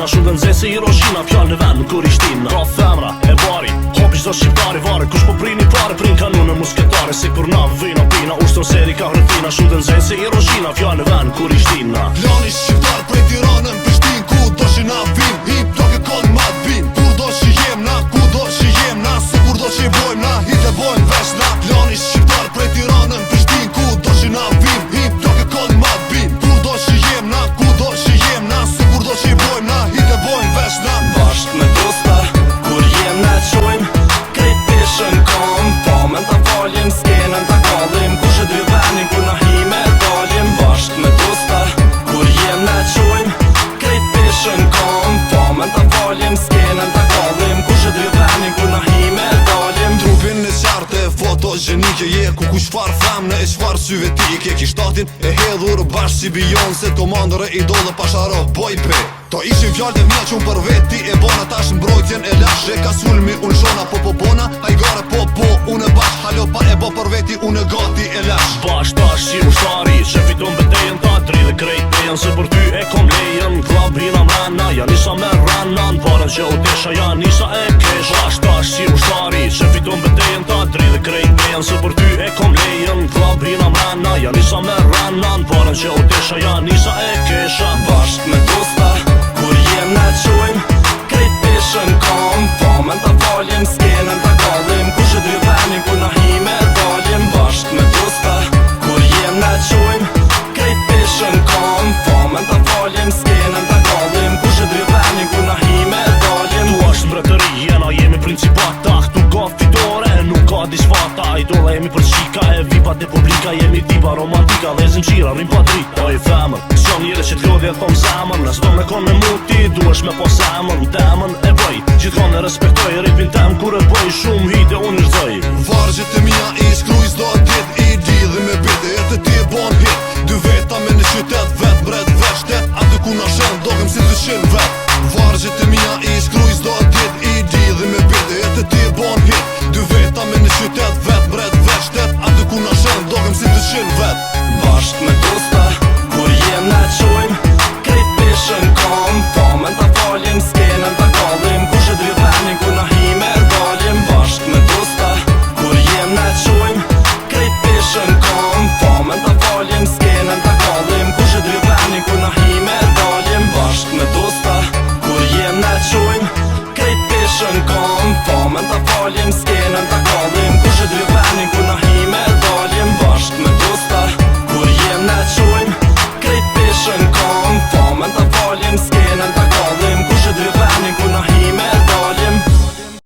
Prishtina, shumë dhe nxe si Hiroshima, fjallë në vend kur ishtina. Ka femra e bari, hopi qdo shqiptari vare, kush po prini pare, prin kanune musketare, si kur na vina pina, ushton seri ka hrëfina, shumë dhe nxe si Hiroshima, fjallë në vend kur ishtina. Plani shqiptar prej Tiranën, Prishtin, ku do që na vim, hip do ke koll ma t'bim, kur do që jem na, ku do që jem na, si kur do që bojmë na, hit e bojmë vesh na. Plani shqiptar prej Tiranën, Prishtin, ku do që na vim, hip do ke koll ma t'bim, kur do që jem na, ku do që jem na, si kur do që bojmë na, hit e bojmë vesh na. Bashk me dosta, kur jem na qojmë, krejt pishën kom, famen ta falim, skenën ta kallim, kush e dy venin kur na hime dalim. Bashk me dosta, kur jem na qojmë, krejt pishën kom, famen ta falim, skenën ta kallim, kush e dy venin kur na hime dalim. Trupin në qartë e fotogenike je, ku ku shfar femne e shfar syve tike, kishtatin e hedhur bashkë si Beyoncé, komandore idole pasharo boj pe. To ishin fjallë e mja që unë për veti e bona, tash mbrojtjen e lashe ka sulmi unë shona po bona, hajgare po unë e bash halo pa e bo për veti unë e gati e lash. Bash tash si ushtari që fiton betejën ta dri dhe krejt pejen, se për ty e kom lejen, klab hina mrena, ja nisa me rana, në parën që u tesha ja nisa e kesh. Bash tash si ushtari që fiton betejën ta dri dhe krejt pejen, se për ty e kom lejen, klab hina mrena, ja nisa me rana, në parën që u tesha ja nisa e kesha. Bashk me dosta, kur jem na qojmë, krejt pishën kom, famen ta falim, skenën ta kallim, kush e dy venin kur na hime dalim. Bashk me dosta, kur jem na qojmë, krejt pishën kom, famen ta falim, skenën ta kallim, kush e dy venin kur na hime dalim. Tu është mbretëri, jena jemi principata, këtu ka fitore, nuk ka disfata, idola jemi për shika e vipat e publika, jemi tipa romantika, dhe zinqira, rim pa drita. Oj femër, s'jon njëre që t'lodhje thom zemër, nësë do me kon me muti, du është me po zemër, temën e bëj, gjithkon e respektoj, ripin tem kur e bëj, shumë hite unë nështoj. Vargjët e mija i